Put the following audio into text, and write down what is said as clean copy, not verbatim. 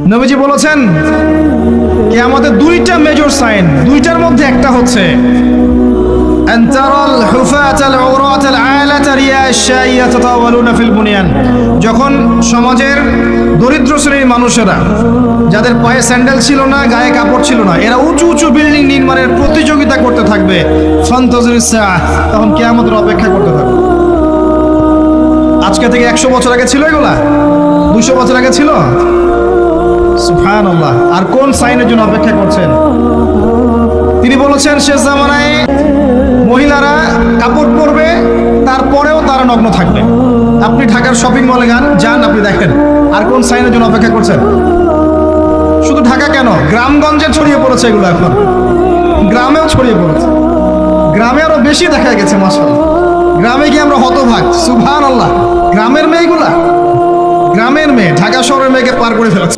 নবীজি বলেছেন কিয়ামতের দুইটা মেজর সাইন, দুইটার মধ্যে একটা হচ্ছে আনতারাল হুফাতাল উরাতাল আলাতা রিয়াশাইয়া তাতাওয়ালুনা ফিল বুনিয়ান। যখন সমাজের দরিদ্র শ্রেণীর মানুষেরা, যাদের পায়ে স্যান্ডেল ছিল না, গায়ে কাপড় ছিল না, এরা উঁচু উঁচু বিল্ডিং নির্মাণের প্রতিযোগিতা করতে থাকবে, ফান্তাজিরিস সাআহ, তখন কিয়ামতের অপেক্ষা করতে থাকবে। আজকে থেকে 100 বছর আগে ছিল এগুলা? 200 বছর আগে ছিল? সুবহানাল্লাহ। আর কোন সাইনের জন্য অপেক্ষা করছেন? তিনি বলেছেন শেষ জামানায় মহিলারা কাপড় পরবে, তারপরেও তারা নগ্ন থাকবে। আপনি ঢাকার শপিং মলে যান, আপনি দেখেন। আর কোন সাইনের জন্য অপেক্ষা করছেন? শুধু ঢাকা কেন, গ্রামগঞ্জে ছড়িয়ে পড়েছে এগুলো, এখন গ্রামেও ছড়িয়ে পড়েছে। গ্রামে আরো বেশি দেখা গেছে মাশাআল্লাহ। গ্রামে গিয়ে আমরা হতভাগ, সুবহানাল্লাহ। গ্রামের মেয়েগুলা, গ্রামের মেয়ে ঢাকা শহরের মেয়েকে পার করে ফেলেছে।